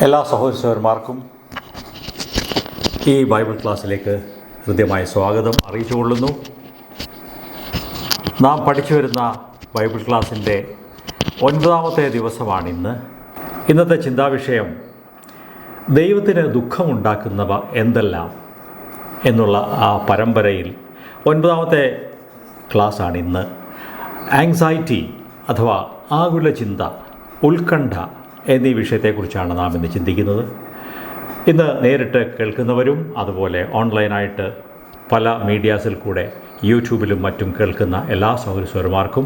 എല്ലാ സഹോദരന്മാർക്കും ഈ ബൈബിൾ ക്ലാസ്സിലേക്ക് ഹൃദ്യമായ സ്വാഗതം അറിയിച്ചുകൊള്ളുന്നു. നാം പഠിച്ചു വരുന്ന ബൈബിൾ ക്ലാസ്സിൻ്റെ 9ാമത്തെ ദിവസമാണിന്ന്. ഇന്നത്തെ ചിന്താവിഷയം ദൈവത്തിന് ദുഃഖമുണ്ടാക്കുന്നവ എന്തെല്ലാം എന്നുള്ള ആ പരമ്പരയിൽ 9ാമത്തെ ക്ലാസ്സാണിന്ന്. ആങ്സൈറ്റി അഥവാ ആകുല ചിന്ത, ഉത്കണ്ഠ എന്നീ വിഷയത്തെക്കുറിച്ചാണ് നാം ഇന്ന് ചിന്തിക്കുന്നത്. ഇന്ന് നേരിട്ട് കേൾക്കുന്നവരും അതുപോലെ ഓൺലൈനായിട്ട് പല മീഡിയാസിൽ കൂടെ യൂട്യൂബിലും മറ്റും കേൾക്കുന്ന എല്ലാ സഹോദരന്മാർക്കും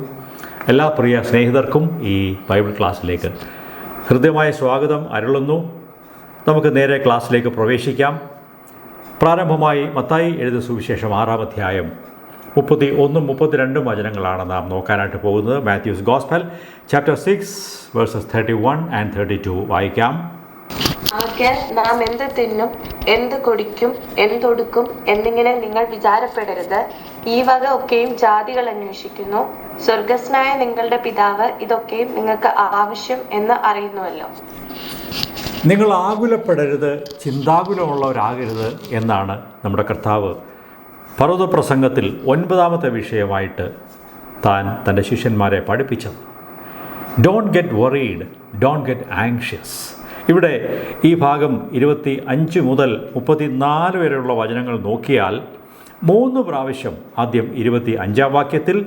എല്ലാ പ്രിയ സ്നേഹിതർക്കും ഈ ബൈബിൾ ക്ലാസ്സിലേക്ക് ഹൃദ്യമായ സ്വാഗതം അരുളുന്നു. നമുക്ക് നേരെ ക്ലാസ്സിലേക്ക് പ്രവേശിക്കാം. പ്രാരംഭമായി മത്തായി എഴുതിയ സുവിശേഷം 6-ാം അധ്യായം 31-32 വചനങ്ങളാണ് നാം നോക്കാനായിട്ട് പോകുന്നത്. Mathews gospel chapter 6 versus 31 and 32 വായിക്കാം. ആകയാൽ നാം എന്ത് തിന്നും, എന്ത് കുടിക്കും, എന്തൊടുക്കും എന്നിങ്ങനെ നിങ്ങൾ വിചാരപ്പെടരുത്. ഈ വക ഒക്കെയും ജാതികൾ അന്വേഷിക്കുന്നു. സ്വർഗസ്നായ നിങ്ങളുടെ പിതാവ് ഇതൊക്കെയും നിങ്ങൾക്ക് ആവശ്യം എന്ന് അറിയുന്നുവല്ലോ. നിങ്ങൾ ആകുലപ്പെടരുത്, ചിന്താകുലമുള്ളവരാകരുത് എന്നാണ് നമ്മുടെ കർത്താവ് പർവ്വതപ്രസംഗത്തിൽ 9ാമത്തെ വിഷയമായിട്ട് താൻ തൻ്റെ ശിഷ്യന്മാരെ പഠിപ്പിച്ചത്. Don't get worried, don't get anxious. ഇവിടെ ഈ ഭാഗം 25 മുതൽ 34 വരെയുള്ള വചനങ്ങൾ നോക്കിയാൽ 3 പ്രാവശ്യം ആദ്യം 25-ാം വാക്യത്തിൽ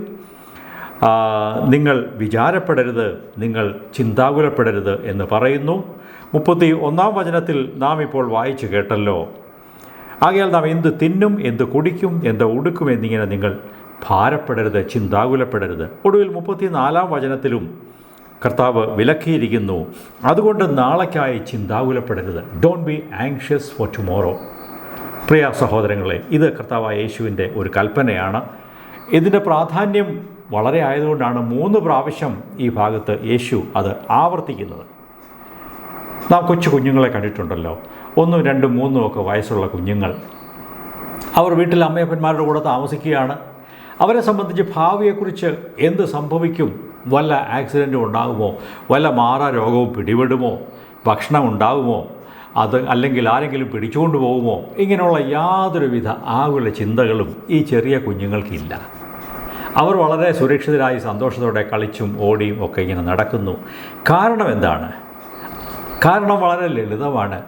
നിങ്ങൾ വിചാരപ്പെടരുത്, നിങ്ങൾ ചിന്താകുലപ്പെടരുത് എന്ന് പറയുന്നു. 31-ാം വചനത്തിൽ നാം ഇപ്പോൾ വായിച്ചു കേട്ടല്ലോ, ആകയാൽ നാം എന്ത് തിന്നും, എന്ത് കുടിക്കും, എന്ത് ഉടുക്കും എന്നിങ്ങനെ നിങ്ങൾ ഭാരപ്പെടരുത്, ചിന്താകുലപ്പെടരുത്. ഒടുവിൽ 34-ാം വചനത്തിലും കർത്താവ് വിലക്കിയിരിക്കുന്നു, അതുകൊണ്ട് നാളേക്കായി ചിന്താകുലപ്പെടരുത്. Don't be anxious for tomorrow. പ്രിയ സഹോദരങ്ങളെ, ഇത് കർത്താവായ യേശുവിൻ്റെ ഒരു കൽപ്പനയാണ്. ഇതിൻ്റെ പ്രാധാന്യം വളരെ ആയതുകൊണ്ടാണ് 3 പ്രാവശ്യം ഈ ഭാഗത്ത് യേശു അത് ആവർത്തിക്കുന്നത്. നാം കൊച്ചു കുഞ്ഞുങ്ങളെ കണ്ടിട്ടുണ്ടല്ലോ, 1, 2, 3 ഒക്കെ വയസ്സുള്ള കുഞ്ഞുങ്ങൾ. അവർ വീട്ടിൽ അമ്മയപ്പന്മാരുടെ കൂടെ താമസിക്കുകയാണ്. അവരെ സംബന്ധിച്ച് ഭാവിയെക്കുറിച്ച് എന്ത് സംഭവിക്കും, വല്ല ആക്സിഡൻറ്റും ഉണ്ടാകുമോ, വല്ല മാറാരോഗവും പിടിപെടുമോ, ഭക്ഷണം ഉണ്ടാകുമോ, അല്ലെങ്കിൽ ആരെങ്കിലും പിടിച്ചുകൊണ്ട് പോകുമോ, ഇങ്ങനെയുള്ള യാതൊരുവിധ ആകുല ചിന്തകളും ഈ ചെറിയ കുഞ്ഞുങ്ങൾക്കില്ല. അവർ വളരെ സുരക്ഷിതരായി സന്തോഷത്തോടെ കളിച്ചും ഓടിയും ഒക്കെ ഇങ്ങനെ നടക്കുന്നു. കാരണം എന്താണ്? കാരണം വളരെ ലളിതമാണ്.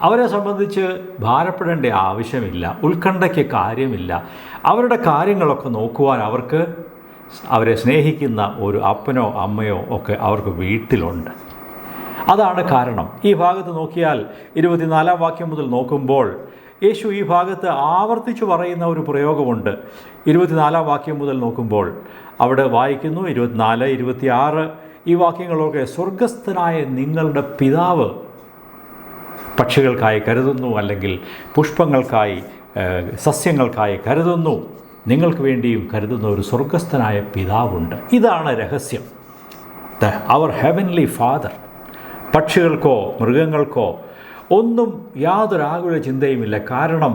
അവരെ സംബന്ധിച്ച് ഭാരപ്പെടേണ്ട ആവശ്യമില്ല, ഉത്കണ്ഠയ്ക്ക് കാര്യമില്ല. അവരുടെ കാര്യങ്ങളൊക്കെ നോക്കുവാൻ അവരെ സ്നേഹിക്കുന്ന ഒരു അപ്പനോ അമ്മയോ ഒക്കെ അവർക്ക് വീട്ടിലുണ്ട്. അതാണ് കാരണം. ഈ ഭാഗത്ത് നോക്കിയാൽ 24-ാം വാക്യം മുതൽ നോക്കുമ്പോൾ യേശു ഈ ഭാഗത്ത് ആവർത്തിച്ചു പറയുന്ന ഒരു പ്രയോഗമുണ്ട്. 24-ാം വാക്യം മുതൽ നോക്കുമ്പോൾ അവിടെ വായിക്കുന്നു, 24, 26 ഈ വാക്യങ്ങളൊക്കെ സ്വർഗസ്ഥനായ നിങ്ങളുടെ പിതാവ് പക്ഷികൾക്കായി കരുതുന്നു, അല്ലെങ്കിൽ പുഷ്പങ്ങൾക്കായി സസ്യങ്ങൾക്കായി കരുതുന്നു, നിങ്ങൾക്ക് വേണ്ടിയും കരുതുന്ന ഒരു സ്വർഗസ്ഥനായ പിതാവുണ്ട്. ഇതാണ് രഹസ്യം. അവർ ഹെവൻലി ഫാദർ. പക്ഷികൾക്കോ മൃഗങ്ങൾക്കോ ഒന്നും യാതൊരു ആകുല ചിന്തയുമില്ല. കാരണം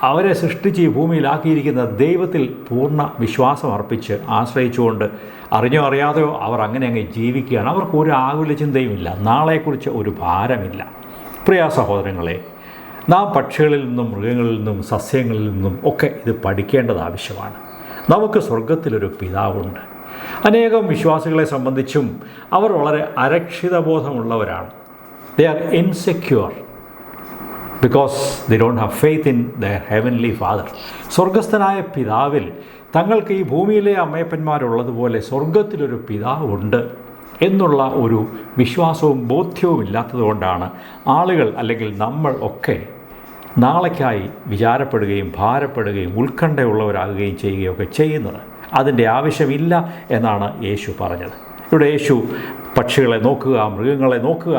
അവരെ സൃഷ്ടിച്ച് ഈ ഭൂമിയിലാക്കിയിരിക്കുന്ന ദൈവത്തിൽ പൂർണ്ണ വിശ്വാസം അർപ്പിച്ച് ആശ്രയിച്ചുകൊണ്ട് അറിഞ്ഞോ അറിയാതെയോ അവർ അങ്ങനെ അങ്ങ് ജീവിക്കുകയാണ്. അവർക്ക് ഒരു ആകുല ചിന്തയുമില്ല, നാളെക്കുറിച്ച് ഒരു ഭാരമില്ല. പ്രിയ സഹോദരങ്ങളെ, നാം പക്ഷികളിൽ നിന്നും മൃഗങ്ങളിൽ നിന്നും സസ്യങ്ങളിൽ നിന്നും ഒക്കെ ഇത് പഠിക്കേണ്ടത് ആവശ്യമാണ്. നമുക്ക് സ്വർഗത്തിലൊരു പിതാവുണ്ട്. അനേകം വിശ്വാസികളെ സംബന്ധിച്ചും അവർ വളരെ അരക്ഷിതബോധമുള്ളവരാണ്. They are insecure because they don't have faith in their heavenly father. സ്വർഗസ്ഥനായ പിതാവിൽ തങ്ങൾക്ക് ഈ ഭൂമിയിലെ അമ്മയപ്പന്മാരുള്ളതുപോലെ സ്വർഗത്തിലൊരു പിതാവുണ്ട് എന്നുള്ള ഒരു വിശ്വാസവും ബോധ്യവും ഇല്ലാത്തതുകൊണ്ടാണ് ആളുകൾ, അല്ലെങ്കിൽ നമ്മൾ ഒക്കെ നാളേക്കായി വിചാരപ്പെടുകയും ഭാരപ്പെടുകയും ഉത്കണ്ഠയുള്ളവരാകുകയും ചെയ്യുകയൊക്കെ ചെയ്യുന്നത്. അതിൻ്റെ ആവശ്യമില്ല എന്നാണ് യേശു പറഞ്ഞത്. ഇവിടെ യേശു പക്ഷികളെ നോക്കുക, മൃഗങ്ങളെ നോക്കുക,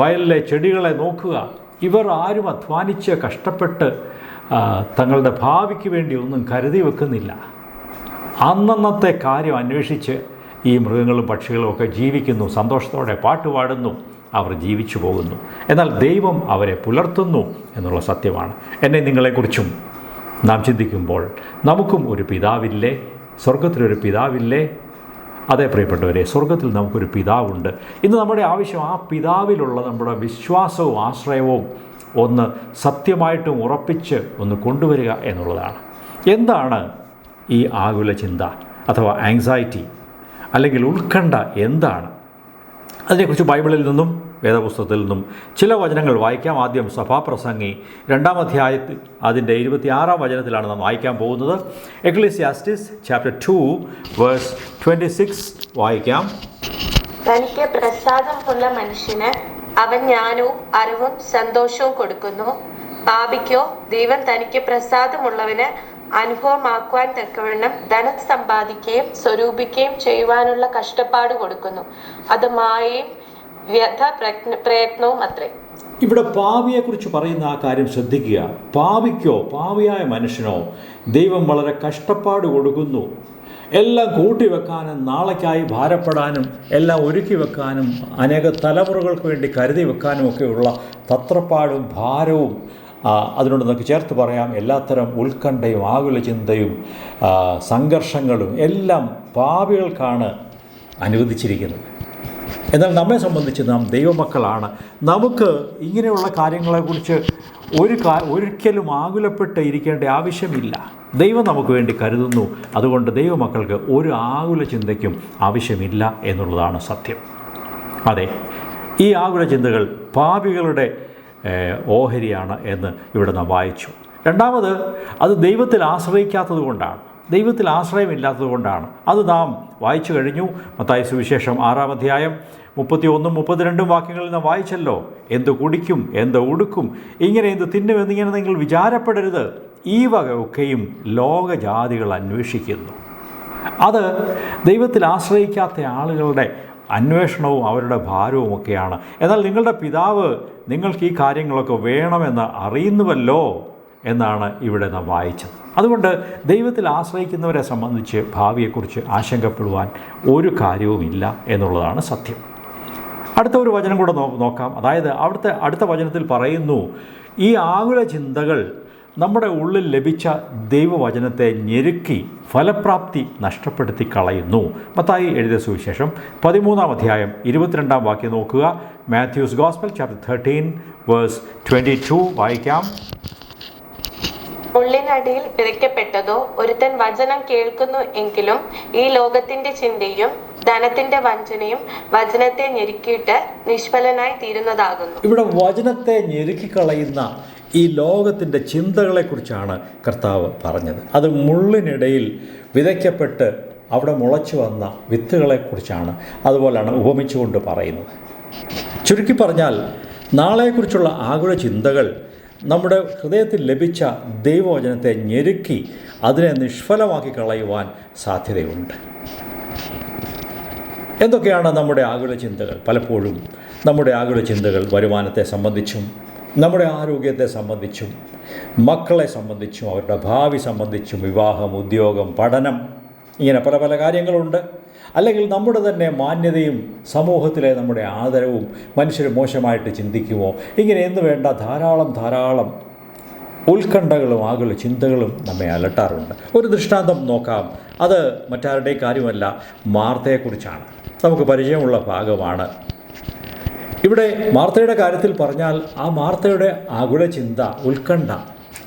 വയലിലെ ചെടികളെ നോക്കുക. ഇവർ ആരും അധ്വാനിച്ച് കഷ്ടപ്പെട്ട് തങ്ങളുടെ ഭാവിക്ക് വേണ്ടി ഒന്നും കരുതി വെക്കുന്നില്ല. അന്നന്നത്തെ കാര്യം അന്വേഷിച്ച് ഈ മൃഗങ്ങളും പക്ഷികളും ഒക്കെ ജീവിക്കുന്നു, സന്തോഷത്തോടെ പാട്ടുപാടുന്നു, അവർ ജീവിച്ചു പോകുന്നു. എന്നാൽ ദൈവം അവരെ പുലർത്തുന്നു എന്നുള്ള സത്യമാണ്. എന്നെ നിങ്ങളെക്കുറിച്ചും നാം ചിന്തിക്കുമ്പോൾ നമുക്കും ഒരു പിതാവില്ലേ? സ്വർഗത്തിലൊരു പിതാവില്ലേ? അതേ പ്രിയപ്പെട്ടവരെ, സ്വർഗത്തിൽ നമുക്കൊരു പിതാവുണ്ട്. ഇന്ന് നമ്മുടെ ആവശ്യം ആ പിതാവിലുള്ള നമ്മുടെ വിശ്വാസവും ആശ്രയവും ഒന്ന് സത്യമായിട്ടും ഉറപ്പിച്ച് ഒന്ന് കൊണ്ടുവരിക എന്നുള്ളതാണ്. എന്താണ് ഈ ആകുല ചിന്ത അഥവാ ആങ്സൈറ്റി അല്ലെങ്കിൽ ഉത്കണ്ഠ എന്താണ്? അതിനെക്കുറിച്ച് ബൈബിളിൽ നിന്നും വേദപുസ്തകത്തിൽ നിന്നും ചില വചനങ്ങൾ വായിക്കാം. ആദ്യം സഭാപ്രസംഗി 2-ാം അധ്യായത്തിൽ അതിൻ്റെ 26-ാം വചനത്തിലാണ് നാം വായിക്കാൻ പോകുന്നത്. എക്ലീസിയാസ്റ്റിസ് ചാപ്റ്റർ 2 വേഴ്സ് 26 വായിക്കാം. തനിക്ക് പ്രസാദമുള്ള മനുഷ്യന് അവൻ ജ്ഞാനവും അറിവും സന്തോഷവും കൊടുക്കുന്നു. പാപിക്കോ ദൈവം തനിക്ക് പ്രസാദമുള്ളവന് അനുഭവമാക്കുവാൻ തക്കവണ്ണം ധനം സമ്പാദിക്കുകയും സ്വരൂപിക്കുകയും ചെയ്യുവാനുള്ള കഷ്ടപ്പാട് കൊടുക്കുന്നു. അത് മായയും വ്യർത്ഥ പ്രയത്നവും അത്രേ. ഇവിടെ പാപിയെക്കുറിച്ച് പറയുന്ന ആ കാര്യം ശ്രദ്ധിക്കുക. പാപിക്കോ, പാപിയായ മനുഷ്യനോ ദൈവം വളരെ കഷ്ടപ്പാട് കൊടുക്കുന്നു. എല്ലാം കൂട്ടിവെക്കാനും നാളേക്കായി ഭാരപ്പെടാനും എല്ലാം ഒരുക്കി വെക്കാനും അനേക തലമുറകൾക്ക് വേണ്ടി കരുതി വെക്കാനും ഒക്കെയുള്ള തത്രപ്പാടും ഭാരവും അതിനോട് നമുക്ക് ചേർത്ത് പറയാം എല്ലാത്തരം ഉത്കണ്ഠയും ആകുല ചിന്തയും സംഘർഷങ്ങളും എല്ലാം പാപികൾക്കാണ് അനുവദിച്ചിരിക്കുന്നത്. എന്നാൽ നമ്മെ സംബന്ധിച്ച് നാം ദൈവമക്കളാണ്. നമുക്ക് ഇങ്ങനെയുള്ള കാര്യങ്ങളെക്കുറിച്ച് ഒരിക്കലും ആകുലപ്പെട്ട് ഇരിക്കേണ്ട ആവശ്യമില്ല. ദൈവം നമുക്ക് വേണ്ടി കരുതുന്നു. അതുകൊണ്ട് ദൈവമക്കൾക്ക് ഒരു ആകുല ചിന്തയ്ക്കും ആവശ്യമില്ല എന്നുള്ളതാണ് സത്യം. അതെ, ഈ ആകുല ചിന്തകൾ പാപികളുടെ ഓഹരിയാണ് എന്ന് ഇവിടെ നാം വായിച്ചു. രണ്ടാമത്, അത് ദൈവത്തിൽ ആശ്രയിക്കാത്തത് കൊണ്ടാണ്, ദൈവത്തിൽ ആശ്രയമില്ലാത്തത് കൊണ്ടാണ്. അത് നാം വായിച്ചു കഴിഞ്ഞു. മത്തായി സുവിശേഷം 6-ാം അധ്യായം 31-32 വാക്യങ്ങളിൽ നാം വായിച്ചല്ലോ. എന്ത് കുടിക്കും, എന്ത് ഉടുക്കും, ഇങ്ങനെ എന്ത് തിന്നും എന്നിങ്ങനെ നിങ്ങൾ വിചാരപ്പെടരുത്. ഈ വക ഒക്കെയും ലോകജാതികൾ അന്വേഷിക്കുന്നു. അത് ദൈവത്തിൽ ആശ്രയിക്കാത്ത ആളുകളുടെ അന്വേഷണവും അവരുടെ ഭാരവും ഒക്കെയാണ്. എന്നാൽ നിങ്ങളുടെ പിതാവ് നിങ്ങൾക്ക് ഈ കാര്യങ്ങളൊക്കെ വേണമെന്ന് അറിയുന്നുവല്ലോ എന്നാണ് ഇവിടെ നാം വായിച്ചത്. അതുകൊണ്ട് ദൈവത്തിൽ ആശ്രയിക്കുന്നവരെ സംബന്ധിച്ച് ഭാവിയെക്കുറിച്ച് ആശങ്കപ്പെടുവാൻ ഒരു കാര്യവുമില്ല എന്നുള്ളതാണ് സത്യം. അടുത്ത ഒരു വചനം കൂടെ നോക്കാം. അതായത് അടുത്ത വചനത്തിൽ പറയുന്നു, ഈ ആകുല ചിന്തകൾ നമ്മുടെ ഉള്ളിൽ ലഭിച്ച ദൈവവചനത്തെ ഞെരുക്കി ഫലപ്രാപ്തി നഷ്ടപ്പെടുത്തി കളയുന്നു. മത്തായി എഴുതിയ സുവിശേഷം 13-ാം അധ്യായം 22-ാം വാക്യം നോക്കുക. മാത്യൂസ് ഗോസ്പൽ ചാപ്റ്റർ 13 വേഴ്സ് 22 വായിക്കാം. ഉള്ളിനടിയിൽ വിതയ്ക്കപ്പെട്ടതോ ഒരുത്തൻ വചനം കേൾക്കുന്നു എങ്കിലും ഈ ലോകത്തിന്റെ ചിന്തയും ധനത്തിന്റെ വഞ്ചനയും വചനത്തെ ഞെരുക്കിയിട്ട് നിഷ്ഫലനായി തീരുന്നതാകുന്നു. ഇവിടെ വചനത്തെ ഞെരുക്കിക്കളയുന്ന ഈ ലോകത്തിൻ്റെ ചിന്തകളെക്കുറിച്ചാണ് കർത്താവ് പറഞ്ഞത്. അത് മുള്ളിനിടയിൽ വിതയ്ക്കപ്പെട്ട് അവിടെ മുളച്ചു വന്ന വിത്തുകളെക്കുറിച്ചാണ് അതുപോലെയാണ് ഉപമിച്ചുകൊണ്ട് പറയുന്നത്. ചുരുക്കി പറഞ്ഞാൽ, നാളെക്കുറിച്ചുള്ള ആകുല ചിന്തകൾ നമ്മുടെ ഹൃദയത്തിൽ ലഭിച്ച ദൈവവചനത്തെ ഞെരുക്കി അതിനെ നിഷ്ഫലമാക്കി കളയുവാൻ സാധ്യതയുണ്ട്. എന്തൊക്കെയാണ് നമ്മുടെ ആകുല ചിന്തകൾ? പലപ്പോഴും നമ്മുടെ ആകുല ചിന്തകൾ വരുമാനത്തെ സംബന്ധിച്ചും നമ്മുടെ ആരോഗ്യത്തെ സംബന്ധിച്ചും മക്കളെ സംബന്ധിച്ചും അവരുടെ ഭാവി സംബന്ധിച്ചും വിവാഹം, ഉദ്യോഗം, പഠനം, ഇങ്ങനെ പല പല കാര്യങ്ങളുണ്ട്. അല്ലെങ്കിൽ നമ്മുടെ തന്നെ മാന്യതയും സമൂഹത്തിലെ നമ്മുടെ ആദരവും മനുഷ്യർ മോശമായിട്ട് ചിന്തിക്കുമോ, ഇങ്ങനെ എന്ന് വേണ്ട ധാരാളം ഉത്കണ്ഠകളും ആകുല ചിന്തകളും നമ്മെ അലട്ടാറുണ്ട്. ഒരു ദൃഷ്ടാന്തം നോക്കാം. അത് മറ്റാരുടെയും കാര്യമല്ല, മാർത്തയെക്കുറിച്ചാണ്. നമുക്ക് പരിചയമുള്ള ഭാഗമാണ്. ഇവിടെ മാർത്തയുടെ കാര്യത്തിൽ പറഞ്ഞാൽ, ആ മാർത്തയുടെ ആകുല ചിന്ത, ഉത്കണ്ഠ,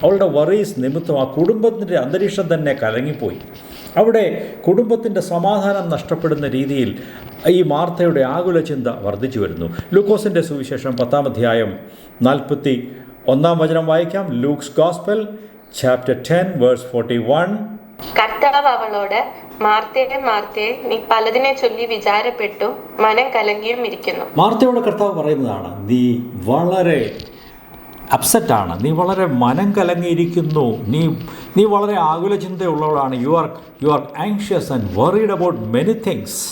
അവളുടെ വറീസ് നിമിത്തം ആ കുടുംബത്തിൻ്റെ അന്തരീക്ഷം തന്നെ കലങ്ങിപ്പോയി. അവിടെ കുടുംബത്തിൻ്റെ സമാധാനം നഷ്ടപ്പെടുന്ന രീതിയിൽ ഈ മാർത്തയുടെ ആകുല ചിന്ത വർദ്ധിച്ചു വരുന്നു. ലൂക്കോസിൻ്റെ സുവിശേഷം 10-ാം അധ്യായം 41-ാം വചനം വായിക്കാം. Luke's gospel chapter 10 verse 41. കർത്താവ് അവളോട്, മാർത്തയെ മാർത്തയെ, നീ പലതിനെ ചൊല്ലി വിചാരപ്പെട്ടും മനം കലങ്ങിയും ഇരിക്കുന്നു. മാർത്തയോട് കർത്താവ് പറയുന്നതാണ്, നീ വളരെ അപ്സെറ്റാണ്, നീ വളരെ മനം കലങ്ങിയിരിക്കുന്നു, നീ വളരെ ആകുല ചിന്തയുള്ളവളാണ്. You are anxious and worried about many things.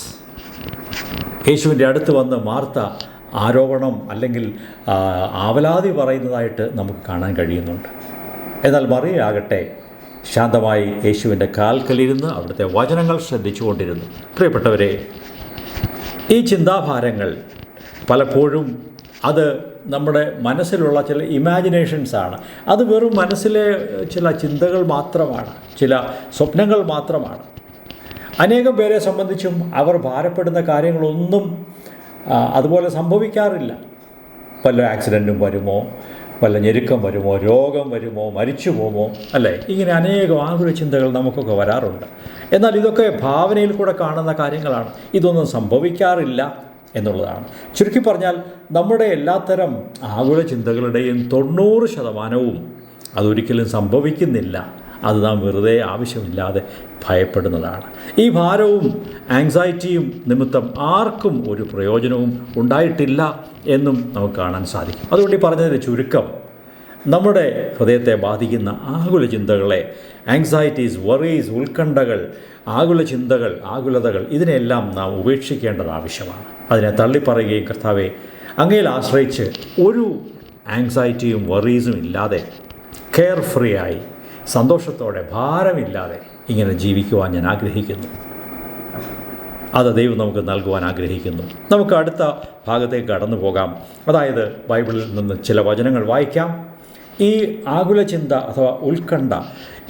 യേശുവിൻ്റെ അടുത്ത് വന്ന് മാർത്ത ആരോപണം അല്ലെങ്കിൽ ആവലാതി പറയുന്നതായിട്ട് നമുക്ക് കാണാൻ കഴിയുന്നുണ്ട്. എന്നാൽ മറിയാകട്ടെ ശാന്തമായി യേശുവിൻ്റെ കാൽക്കലിരുന്ന് അവിടുത്തെ വചനങ്ങൾ ശ്രദ്ധിച്ചുകൊണ്ടിരുന്നു. പ്രിയപ്പെട്ടവരെ, ഈ ചിന്താഭാരങ്ങൾ പലപ്പോഴും അത് നമ്മുടെ മനസ്സിലുള്ള ചില ഇമാജിനേഷൻസാണ്. അത് വെറും മനസ്സിലെ ചില ചിന്തകൾ മാത്രമാണ്, ചില സ്വപ്നങ്ങൾ മാത്രമാണ്. അനേകം പേരെ സംബന്ധിച്ചും അവർ ഭാരപ്പെടുന്ന കാര്യങ്ങളൊന്നും അതുപോലെ സംഭവിക്കാറില്ല. വല്ല ആക്സിഡൻറ്റും വരുമോ, വല്ല ഞെരുക്കം വരുമോ, രോഗം വരുമോ, മരിച്ചു പോകുമോ, അല്ലേ? ഇങ്ങനെ അനേകം ആകുല ചിന്തകൾ നമുക്കൊക്കെ വരാറുണ്ട്. എന്നാൽ ഇതൊക്കെ ഭാവനയിൽ കൂടെ കാണുന്ന കാര്യങ്ങളാണ്. ഇതൊന്നും സംഭവിക്കാറില്ല എന്നുള്ളതാണ്. ചുരുക്കി പറഞ്ഞാൽ നമ്മുടെ എല്ലാത്തരം ആകുല ചിന്തകളുടെയും 90% അതൊരിക്കലും സംഭവിക്കുന്നില്ല. അത് നാം വെറുതെ ആവശ്യമില്ലാതെ ഭയപ്പെടുന്നതാണ്. ഈ ഭാരവും ആങ്സൈറ്റിയും നിമിത്തം ആർക്കും ഒരു പ്രയോജനവും ഉണ്ടായിട്ടില്ല എന്നും നമുക്ക് കാണാൻ സാധിക്കും. അതുകൊണ്ട് ഈ പറഞ്ഞതിൻ്റെ ചുരുക്കം, നമ്മുടെ ഹൃദയത്തെ ബാധിക്കുന്ന ആകുല ചിന്തകളെ, ആങ്സൈറ്റീസ്, വറീസ്, ഉത്കണ്ഠകൾ, ആകുല ചിന്തകൾ, ആകുലതകൾ, ഇതിനെല്ലാം നാം ഉപേക്ഷിക്കേണ്ടത് ആവശ്യമാണ്. അതിനെ തള്ളിപ്പറയുകയും കർത്താവെ അങ്ങയിൽ ആശ്രയിച്ച് ഒരു ആങ്സൈറ്റിയും വറീസും ഇല്ലാതെ കെയർ ഫ്രീ ആയി സന്തോഷത്തോടെ ഭാരമില്ലാതെ ഇങ്ങനെ ജീവിക്കുവാൻ ഞാൻ ആഗ്രഹിക്കുന്നു. അത് ദൈവം നമുക്ക് നൽകുവാൻ ആഗ്രഹിക്കുന്നു. നമുക്ക് അടുത്ത ഭാഗത്തേക്ക് കടന്നു പോകാം. അതായത് ബൈബിളിൽ നിന്ന് ചില വചനങ്ങൾ വായിക്കാം. ഈ ആകുല ചിന്ത അഥവാ ഉത്കണ്ഠ,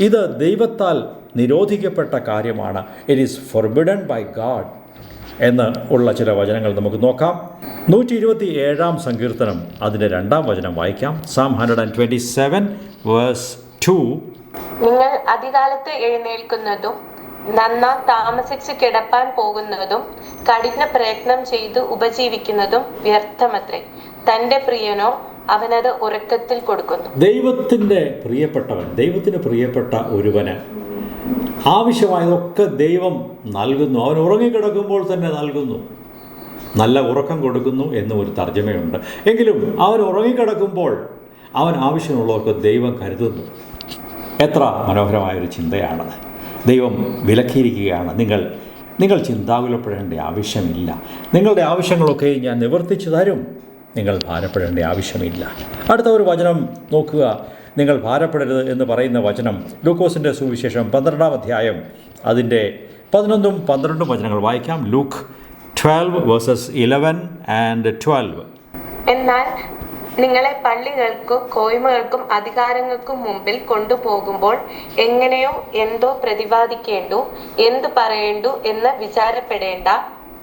ഇത് ദൈവത്താൽ നിരോധിക്കപ്പെട്ട കാര്യമാണ്. It is forbidden by God എന്ന് ഉള്ള ചില വചനങ്ങൾ നമുക്ക് നോക്കാം. 127 സങ്കീർത്തനം അതിൻ്റെ 2 വചനം വായിക്കാം. Psalm 127 verse 2. നിങ്ങൾ അതികാലത്ത് എഴുന്നേൽക്കുന്നതും നന്നാ താമസിച്ച് കിടപ്പാൻ പോകുന്നതും കഠിന പ്രയത്നം ചെയ്ത് ഉപജീവിക്കുന്നതും വ്യർത്ഥമത്രേ. തൻ്റെ പ്രിയനോ അവനത് ഉറക്കത്തിൽ കൊടുക്കുന്നു. ദൈവത്തിൻ്റെ പ്രിയപ്പെട്ടവൻ, ദൈവത്തിന് പ്രിയപ്പെട്ട ഒരുവന് ആവശ്യമായതൊക്കെ ദൈവം നൽകുന്നു. അവൻ ഉറങ്ങിക്കിടക്കുമ്പോൾ തന്നെ നൽകുന്നു. നല്ല ഉറക്കം കൊടുക്കുന്നു എന്നും ഒരു തർജ്ജമയുണ്ട്. എങ്കിലും അവൻ ഉറങ്ങിക്കിടക്കുമ്പോൾ അവൻ ആവശ്യമുള്ളവർക്ക് ദൈവം കരുതുന്നു. എത്ര മനോഹരമായൊരു ചിന്തയാണത്. ദൈവം വിലക്കിയിരിക്കുകയാണ്. നിങ്ങൾ ചിന്താകുലപ്പെടേണ്ട ആവശ്യമില്ല. നിങ്ങളുടെ ആവശ്യങ്ങളൊക്കെ ഞാൻ നിവർത്തിച്ചു തരും. നിങ്ങൾ ഭാരപ്പെടേണ്ട ആവശ്യമില്ല. അടുത്ത ഒരു വചനം നോക്കുക. നിങ്ങൾ ഭാരപ്പെടരുത് എന്ന് പറയുന്ന വചനം ലൂക്കോസിൻ്റെ സുവിശേഷം 12-ാം അധ്യായം അതിൻ്റെ 11ഉം 12ഉം വചനങ്ങൾ വായിക്കാം. Luke 12 verses 11 and 12. എന്നാൽ നിങ്ങളെ പള്ളികൾക്കും കോയ്മകൾക്കും അധികാരങ്ങൾക്കും മുമ്പിൽ കൊണ്ടുപോകുമ്പോൾ എങ്ങനെയോ എന്തോ പ്രതിവാദിക്കേണ്ടു, എന്തു പറയേണ്ടു എന്ന് വിചാരപ്പെടേണ്ട.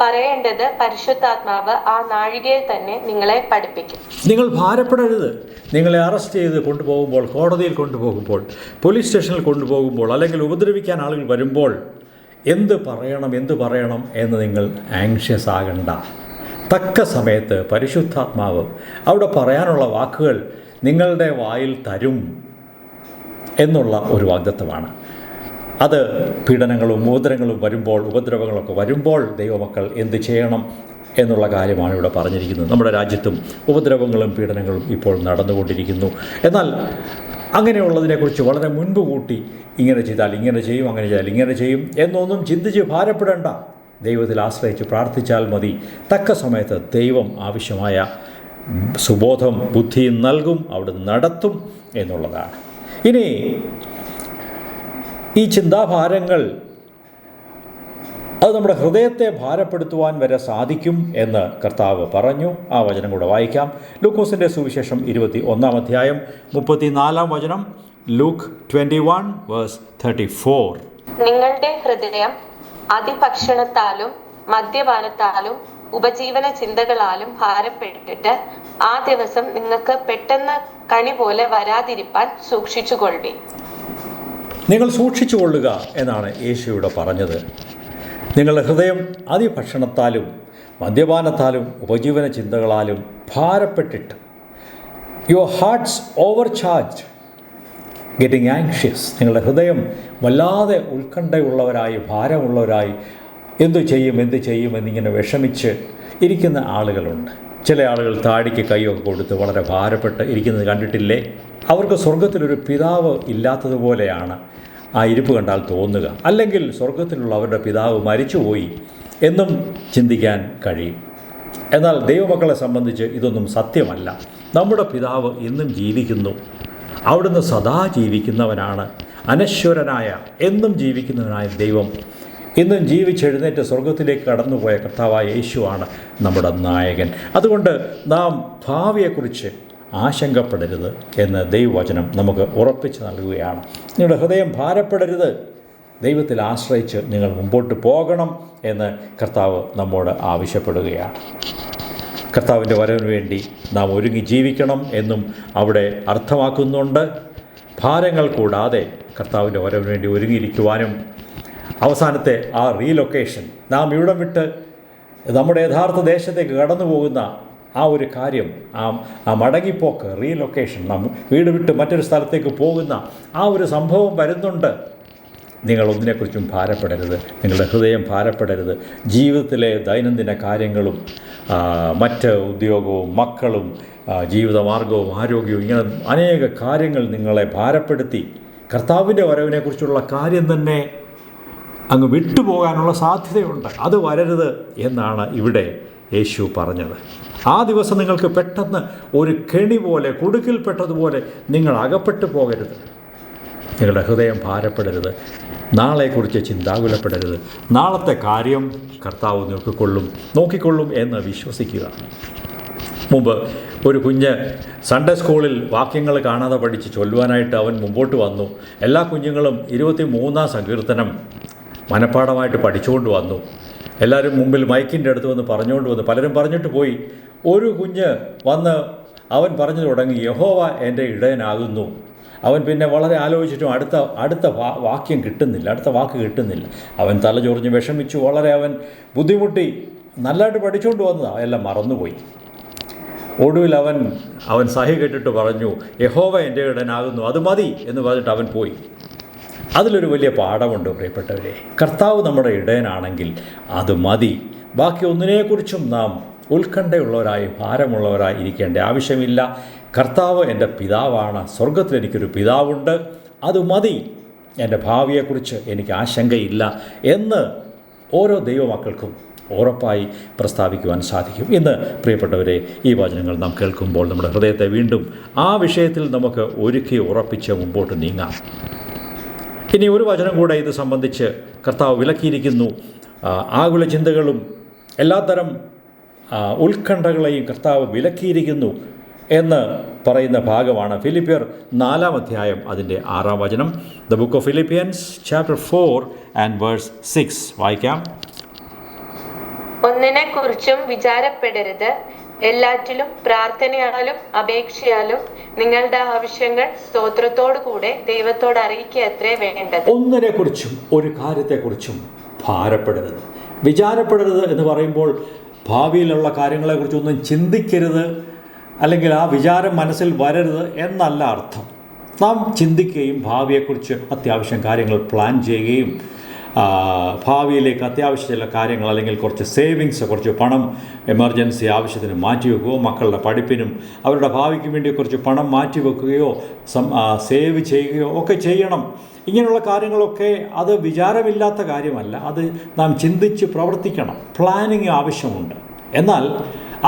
പറയേണ്ടത് പരിശുദ്ധാത്മാവ് ആ നാഴികയിൽ തന്നെ നിങ്ങളെ പഠിപ്പിക്കും. നിങ്ങൾ ഭാരപ്പെടരുത്. നിങ്ങളെ അറസ്റ്റ് ചെയ്ത് കൊണ്ടുപോകുമ്പോൾ, കോടതിയിൽ കൊണ്ടുപോകുമ്പോൾ, പോലീസ് സ്റ്റേഷനിൽ കൊണ്ടുപോകുമ്പോൾ, അല്ലെങ്കിൽ ഉപദ്രവിക്കാൻ ആളുകൾ വരുമ്പോൾ എന്ത് പറയണം എന്ന് നിങ്ങൾ ആങ്ഷ്യസ് ആകണ്ട. തക്ക സമയത്ത് പരിശുദ്ധാത്മാവ് അവിടെ പറയാനുള്ള വാക്കുകൾ നിങ്ങളുടെ വായിൽ തരും എന്നുള്ള ഒരു വാഗ്ദത്തമാണ്. അത് പീഡനങ്ങളും ഉപദ്രവങ്ങളൊക്കെ വരുമ്പോൾ ദൈവമക്കൾ എന്ത് ചെയ്യണം എന്നുള്ള കാര്യമാണ് ഇവിടെ പറഞ്ഞിരിക്കുന്നത്. നമ്മുടെ രാജ്യത്തും ഉപദ്രവങ്ങളും പീഡനങ്ങളും ഇപ്പോൾ നടന്നുകൊണ്ടിരിക്കുന്നു. എന്നാൽ അങ്ങനെയുള്ളതിനെക്കുറിച്ച് വളരെ മുൻപ് കൂട്ടി ഇങ്ങനെ ചെയ്താൽ ഇങ്ങനെ ചെയ്യും, അങ്ങനെ ചെയ്താൽ ഇങ്ങനെ ചെയ്യും എന്നൊന്നും ചിന്തിച്ച് ഭാരപ്പെടേണ്ട. ദൈവത്തിൽ ആശ്രയിച്ച് പ്രാർത്ഥിച്ചാൽ മതി. തക്ക സമയത്ത് ദൈവം ആവശ്യമായ സുബോധം, ബുദ്ധിയും നൽകും, അവിടെ നടത്തും എന്നുള്ളതാണ്. ഇനി ഈ ചിന്താഭാരങ്ങൾ അത് നമ്മുടെ ഹൃദയത്തെ ഭാരപ്പെടുത്തുവാൻ വരെ സാധിക്കും എന്ന് കർത്താവ് പറഞ്ഞു. ആ വചനം കൂടെ വായിക്കാം. ലൂക്കോസിൻ്റെ സുവിശേഷം 21-ാം അധ്യായം 34-ാം വചനം. Luke 21 verse 34. നിങ്ങളുടെ ഹൃദയം അതിഭക്ഷണത്താലും മദ്യപാനത്താലും ഉപജീവന ചിന്തകളാലും ഭാരപ്പെട്ടിട്ട് ആ ദിവസം നിങ്ങൾക്ക് പെട്ടെന്ന് കണി പോലെ വരാതിരിപ്പാൻ സൂക്ഷിച്ചുകൊള്ളുവിൻ. നിങ്ങൾ സൂക്ഷിച്ചുകൊള്ളുക എന്നാണ് യേശുവിടെ പറഞ്ഞത്. നിങ്ങളുടെ ഹൃദയം അതിഭക്ഷണത്താലും മദ്യപാനത്താലും ഉപജീവന ചിന്തകളാലും ഭാരപ്പെട്ടിട്ട്, your hearts over charged, getting anxious, നിങ്ങളുടെ ഹൃദയം വല്ലാതെ ഉത്കണ്ഠയുള്ളവരായി, ഭാരമുള്ളവരായി, എന്തു ചെയ്യും എന്നിങ്ങനെ വിഷമിച്ച് ഇരിക്കുന്ന ആളുകളുണ്ട്. ചില ആളുകൾ താടിക്ക് കൈയൊക്കെ കൊടുത്ത് വളരെ ഭാരപ്പെട്ട് ഇരിക്കുന്നത് കണ്ടിട്ടില്ലേ? അവർക്ക് സ്വർഗത്തിലൊരു പിതാവ് ഇല്ലാത്തതുപോലെയാണ് ആ ഇരിപ്പ് കണ്ടാൽ തോന്നുക. അല്ലെങ്കിൽ സ്വർഗത്തിലുള്ള അവരുടെ പിതാവ് മരിച്ചുപോയി എന്നും ചിന്തിക്കാൻ കഴിയും. എന്നാൽ ദൈവമക്കളെ സംബന്ധിച്ച് ഇതൊന്നും സത്യമല്ല. നമ്മുടെ പിതാവ് ഇന്നും ജീവിക്കുന്നു. അവിടുന്ന് സദാ ജീവിക്കുന്നവനാണ്. അനശ്വരനായ, എന്നും ജീവിക്കുന്നവനായ ദൈവം ഇന്നും ജീവിച്ചെഴുന്നേറ്റ് സ്വർഗത്തിലേക്ക് കടന്നുപോയ കർത്താവായ യേശുവാണ് നമ്മുടെ നായകൻ. അതുകൊണ്ട് നാം ഭാവിയെക്കുറിച്ച് ആശങ്കപ്പെടരുത് എന്ന് ദൈവവചനം നമുക്ക് ഉറപ്പിച്ച് നൽകുകയാണ്. നിങ്ങളുടെ ഹൃദയം ഭാരപ്പെടരുത്. ദൈവത്തിൽ ആശ്രയിച്ച് നിങ്ങൾ മുമ്പോട്ട് പോകണം എന്ന് കർത്താവ് നമ്മോട് ആവശ്യപ്പെടുകയാണ്. കർത്താവിൻ്റെ വരവിന് വേണ്ടി നാം ഒരുങ്ങി ജീവിക്കണം എന്നും അവിടെ അർത്ഥമാക്കുന്നുണ്ട്. ഭാരങ്ങൾ കൂടാതെ കർത്താവിൻ്റെ വരവിന് വേണ്ടി ഒരുങ്ങിയിരിക്കുവാനും അവസാനത്തെ ആ റീലൊക്കേഷൻ, നാം ഇവിടം വിട്ട് നമ്മുടെ യഥാർത്ഥ ദേശത്തേക്ക് കടന്നു പോകുന്ന ആ ഒരു കാര്യം, ആ മടങ്ങിപ്പോക്ക്, റീലൊക്കേഷൻ, നാം വീട് വിട്ട് മറ്റൊരു സ്ഥലത്തേക്ക് പോകുന്ന ആ ഒരു സംഭവം വരുന്നുണ്ട്. നിങ്ങൾ ഒന്നിനെക്കുറിച്ചും ഭാരപ്പെടരുത്, നിങ്ങളുടെ ഹൃദയം ഭാരപ്പെടരുത്. ജീവിതത്തിലെ ദൈനംദിന കാര്യങ്ങളും മറ്റ് ഉദ്യോഗവും മക്കളും ജീവിതമാർഗവും ആരോഗ്യവും, ഇങ്ങനെ അനേക കാര്യങ്ങൾ നിങ്ങളെ ഭാരപ്പെടുത്തി കർത്താവിൻ്റെ വരവിനെക്കുറിച്ചുള്ള കാര്യം തന്നെ അങ്ങ് വിട്ടുപോകാനുള്ള സാധ്യതയുണ്ട്. അത് വരരുത് എന്നാണ് ഇവിടെ യേശു പറഞ്ഞത്. ആ ദിവസം നിങ്ങൾക്ക് പെട്ടെന്ന് ഒരു കെണി പോലെ, കുടുക്കിൽപ്പെട്ടതുപോലെ നിങ്ങൾ അകപ്പെട്ടു പോകരുത്. നിങ്ങളുടെ ഹൃദയം ഭാരപ്പെടരുത്, നാളെക്കുറിച്ച് ചിന്താകുലപ്പെടരുത്. നാളത്തെ കാര്യം കർത്താവ് നോക്കിക്കൊള്ളും എന്ന് വിശ്വസിക്കുക. മുമ്പ് ഒരു കുഞ്ഞ് സൺഡേ സ്കൂളിൽ വാക്യങ്ങൾ കാണാതെ പഠിച്ച് ചൊല്ലുവാനായിട്ട് അവൻ മുമ്പോട്ട് വന്നു. എല്ലാ കുഞ്ഞുങ്ങളും 23-ാം സങ്കീർത്തനം മനഃപ്പാഠമായിട്ട് പഠിച്ചുകൊണ്ട് വന്നു. എല്ലാവരും മുമ്പിൽ മൈക്കിൻ്റെ അടുത്ത് വന്ന് പറഞ്ഞുകൊണ്ട് വന്നു. പലരും പറഞ്ഞിട്ട് പോയി. ഒരു കുഞ്ഞ് വന്ന് അവൻ പറഞ്ഞു തുടങ്ങി, യഹോവ എൻ്റെ ഇടയനാകുന്നു. അവൻ പിന്നെ വളരെ ആലോചിച്ചിട്ടും അടുത്ത വാക്യം കിട്ടുന്നില്ല, അടുത്ത വാക്ക് കിട്ടുന്നില്ല. അവൻ തലചൊറിഞ്ഞ് വിഷമിച്ചു, വളരെ അവൻ ബുദ്ധിമുട്ടി. നല്ലതായിട്ട് പഠിച്ചുകൊണ്ട് വന്നതാണ്, എല്ലാം മറന്നുപോയി. ഒടുവിൽ അവൻ സഹി കേട്ടിട്ട് പറഞ്ഞു, യഹോവ എൻ്റെ ഇടയനാകുന്നു, അത് മതി എന്ന് പറഞ്ഞിട്ട് അവൻ പോയി. അതിലൊരു വലിയ പാഠമുണ്ട് പ്രിയപ്പെട്ടവരെ. കർത്താവ് നമ്മുടെ ഇടയനാണെങ്കിൽ അത് മതി. ബാക്കി ഒന്നിനെക്കുറിച്ചും നാം ഉത്കണ്ഠയുള്ളവരായി ഭാരമുള്ളവരായി ഇരിക്കേണ്ട ആവശ്യമില്ല. കർത്താവ് എൻ്റെ പിതാവാണ്, സ്വർഗത്തിൽ എനിക്കൊരു പിതാവുണ്ട്, അത് മതി, എൻ്റെ ഭാവിയെക്കുറിച്ച് എനിക്ക് ആശങ്കയില്ല എന്ന് ഓരോ ദൈവമക്കൾക്കും ഉറപ്പായി പ്രസ്താവിക്കുവാൻ സാധിക്കും. ഇന്ന് പ്രിയപ്പെട്ടവരെ, ഈ വചനങ്ങൾ നാം കേൾക്കുമ്പോൾ നമ്മുടെ ഹൃദയത്തെ വീണ്ടും ആ വിഷയത്തിൽ നമുക്ക് ഒരുക്കി ഉറപ്പിച്ച് മുമ്പോട്ട് നീങ്ങാം. ഇനി ഒരു വചനം കൂടെ ഇത് സംബന്ധിച്ച് കർത്താവ് വിലക്കിയിരിക്കുന്നു. ആകുല ചിന്തകളും എല്ലാത്തരം ഉത്കണ്ഠകളെയും കർത്താവ് വിലക്കിയിരിക്കുന്നു എന്ന് പറയുന്ന ഭാഗമാണ് ഫിലിപ്പിയർ 4-ാം അധ്യായം അതിൻ്റെ 6-ാം വചനം. The book of Philippians chapter 4 and verse 6 വായിക്കാം. ഒന്നിനെക്കുറിച്ചും വിചാരപ്പെടരുത്, എല്ലാറ്റിലും പ്രാർത്ഥനയാലും അപേക്ഷയാലും നിങ്ങളുടെ ആവശ്യങ്ങൾ സ്തോത്രത്തോടു കൂടെ ദൈവത്തോട് അറിയിക്കുക അത്രേ വേണ്ടത്. ഒന്നിനെക്കുറിച്ചും ഒരു കാര്യത്തെക്കുറിച്ചും ഭാരപ്പെടരുത്, വിചാരപ്പെടരുത് എന്ന് പറയുമ്പോൾ ഭാവിയിലുള്ള കാര്യങ്ങളെക്കുറിച്ചൊന്നും ചിന്തിക്കരുത്, അല്ലെങ്കിൽ ആ വിചാരം മനസ്സിൽ വരരുത് എന്നല്ല അർത്ഥം. നാം ചിന്തിക്കുകയും ഭാവിയെക്കുറിച്ച് അത്യാവശ്യം കാര്യങ്ങൾ പ്ലാൻ ചെയ്യുകയും ഭാവിയിലേക്ക് അത്യാവശ്യം ചില കാര്യങ്ങൾ, അല്ലെങ്കിൽ കുറച്ച് സേവിങ്സ്, കുറച്ച് പണം എമർജൻസി ആവശ്യത്തിന് മാറ്റിവെക്കുകയോ, മക്കളുടെ പഠിപ്പിനും അവരുടെ ഭാവിക്ക് വേണ്ടി കുറച്ച് പണം മാറ്റിവെക്കുകയോ സേവ് ചെയ്യുകയോ ഒക്കെ ചെയ്യണം. ഇങ്ങനെയുള്ള കാര്യങ്ങളൊക്കെ അത് വിചാരമില്ലാത്ത കാര്യമല്ല, അത് നാം ചിന്തിച്ച് പ്രവർത്തിക്കണം. പ്ലാനിങ് ആവശ്യമുണ്ട്. എന്നാൽ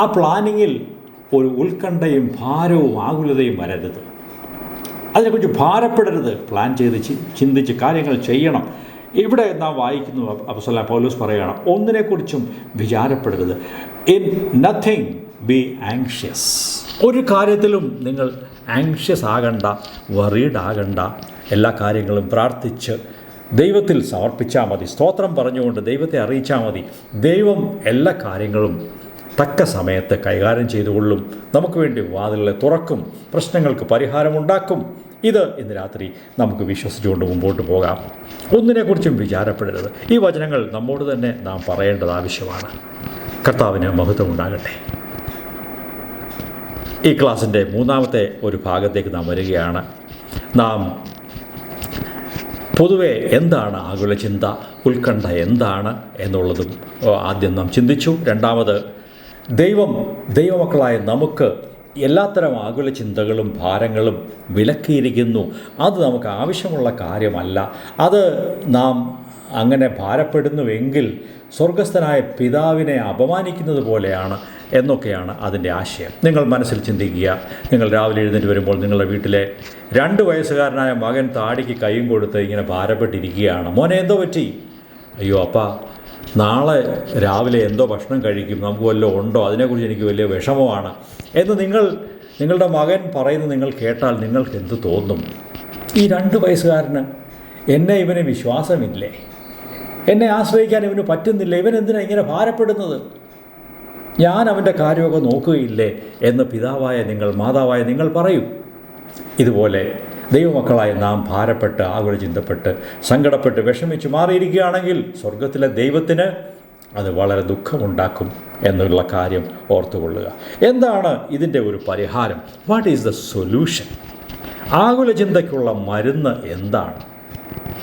ആ പ്ലാനിങ്ങിൽ ഒരു ഉത്കണ്ഠയും ഭാരവും ആകുലതയും വരരുത്. അതിനെക്കുറിച്ച് ഭാരപ്പെടരുത്. പ്ലാൻ ചെയ്ത് ചിന്തിച്ച് കാര്യങ്ങൾ ചെയ്യണം. ഇവിടെ നാം വായിക്കുന്നു, അപ്പോസ്തലൻ പൗലോസ് പറയുകയാണ്, ഒന്നിനെക്കുറിച്ചും വിചാരപ്പെടരുത്. In nothing be anxious. ഒരു കാര്യത്തിലും നിങ്ങൾ ആങ്ഷ്യസ് ആകണ്ട, വറീഡ് ആകണ്ട. എല്ലാ കാര്യങ്ങളും പ്രാർത്ഥിച്ച് ദൈവത്തിൽ സമർപ്പിച്ചാൽ മതി. സ്തോത്രം പറഞ്ഞുകൊണ്ട് ദൈവത്തെ അറിയിച്ചാൽ മതി. ദൈവം എല്ലാ കാര്യങ്ങളും തക്ക സമയത്ത് കൈകാര്യം ചെയ്തുകൊള്ളും. നമുക്ക് വേണ്ടി വാതിലുകളെ തുറക്കും, പ്രശ്നങ്ങൾക്ക് പരിഹാരമുണ്ടാക്കും. ഇത് ഇന്ന് രാത്രി നമുക്ക് വിശ്വസിച്ചുകൊണ്ട് മുമ്പോട്ട് പോകാം. ഒന്നിനെക്കുറിച്ചും വിചാരപ്പെടരുത്. ഈ വചനങ്ങൾ നമ്മോട് തന്നെ നാം പറയേണ്ടത് ആവശ്യമാണ്. കർത്താവിന് മഹത്വം ഉണ്ടാകട്ടെ. ഈ ക്ലാസ്സിൻ്റെ 3-ാമത്തെ ഒരു ഭാഗത്തേക്ക് നാം വരികയാണ്. നാം പൊതുവെ എന്താണ് ആകുല ചിന്ത, ഉത്കണ്ഠ എന്താണ് എന്നുള്ളതും ആദ്യം നാം ചിന്തിച്ചു. രണ്ടാമത്, ദൈവമക്കളായ നമുക്ക് എല്ലാത്തരം ആകുല ചിന്തകളും ഭാരങ്ങളും വിലക്കിയിരിക്കുന്നു. അത് നമുക്ക് ആവശ്യമുള്ള കാര്യമല്ല. അത് നാം അങ്ങനെ ഭാരപ്പെടുന്നുവെങ്കിൽ സ്വർഗസ്ഥനായ പിതാവിനെ അപമാനിക്കുന്നത് പോലെയാണ് എന്നൊക്കെയാണ് അതിൻ്റെ ആശയം. നിങ്ങൾ മനസ്സിൽ ചിന്തിക്കുക. നിങ്ങൾ രാവിലെ എഴുന്നേറ്റ് വരുമ്പോൾ നിങ്ങളുടെ വീട്ടിലെ 2 വയസ്സുകാരനായ മകൻ താടിക്ക് കൈയും കൊടുത്ത് ഇങ്ങനെ ഭാരപ്പെട്ടിരിക്കുകയാണ്. മോനെ എന്തോ പറ്റി? അയ്യോ അപ്പാ, നാളെ രാവിലെ എന്തോ ഭക്ഷണം കഴിക്കും, നമുക്ക് വല്ലതും ഉണ്ടോ, അതിനെക്കുറിച്ച് എനിക്ക് വലിയ വിഷമമാണ് എന്ന് നിങ്ങളുടെ മകൻ പറയുന്നത് നിങ്ങൾ കേട്ടാൽ നിങ്ങൾക്ക് എന്ത് തോന്നും? ഈ 2 വയസ്സുകാരന് എന്നെ ഇവന് വിശ്വാസമില്ലേ, എന്നെ ആശ്രയിക്കാൻ ഇവന് പറ്റുന്നില്ല, ഇവൻ എന്തിനാണ് ഇങ്ങനെ ഭാരപ്പെടുന്നത്, ഞാൻ അവൻ്റെ കാര്യമൊക്കെ നോക്കുകയില്ലേ എന്ന് പിതാവായ നിങ്ങൾ, മാതാവായ നിങ്ങൾ പറയും. ഇതുപോലെ ദൈവമക്കളായ നാം ഭാരപ്പെട്ട്, ആകുല ചിന്തപ്പെട്ട്, സങ്കടപ്പെട്ട്, വിഷമിച്ച് മാറിയിരിക്കുകയാണെങ്കിൽ സ്വർഗത്തിലെ ദൈവത്തിന് അത് വളരെ ദുഃഖമുണ്ടാക്കും എന്നുള്ള കാര്യം ഓർത്തുകൊള്ളുക. എന്താണ് ഇതിൻ്റെ ഒരു പരിഹാരം? What is the solution? ആകുല ചിന്തയ്ക്കുള്ള മരുന്ന് എന്താണ്?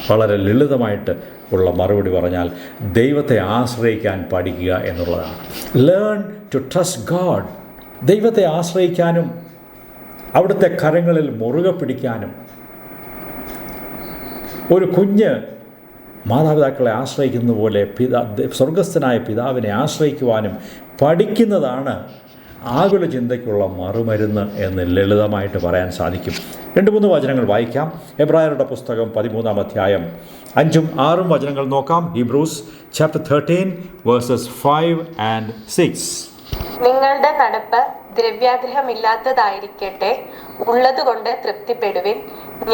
വളരെ ലളിതമായിട്ട് ഉള്ള മറുപടി പറഞ്ഞാൽ ദൈവത്തെ ആശ്രയിക്കാൻ പഠിക്കുക എന്നുള്ളതാണ്. Learn to trust God. ദൈവത്തെ ആശ്രയിക്കാനും അവിടുത്തെ കരങ്ങളിൽ മുറുകെ പിടിക്കാനും, ഒരു കുഞ്ഞ് മാതാപിതാക്കളെ ആശ്രയിക്കുന്ന പോലെ സ്വർഗസ്ഥനായ പിതാവിനെ ആശ്രയിക്കുവാനും പഠിക്കുന്നതാണ് ആകുല ചിന്തയ്ക്കുള്ള മറുമരുന്ന് എന്ന് ലളിതമായിട്ട് പറയാൻ സാധിക്കും. 2-3 വചനങ്ങൾ വായിക്കാം. എബ്രായരുടെ പുസ്തകം 13-ാം അധ്യായം 5-6 വചനങ്ങൾ നോക്കാം. Hebrews chapter 13 versus 5 and 6. നിങ്ങളുടെ നടപ്പ് ദ്രവ്യാഗ്രഹമില്ലാത്തതായിരിക്കട്ടെ, ഉള്ളതുകൊണ്ട് തൃപ്തിപ്പെടുവിൻ.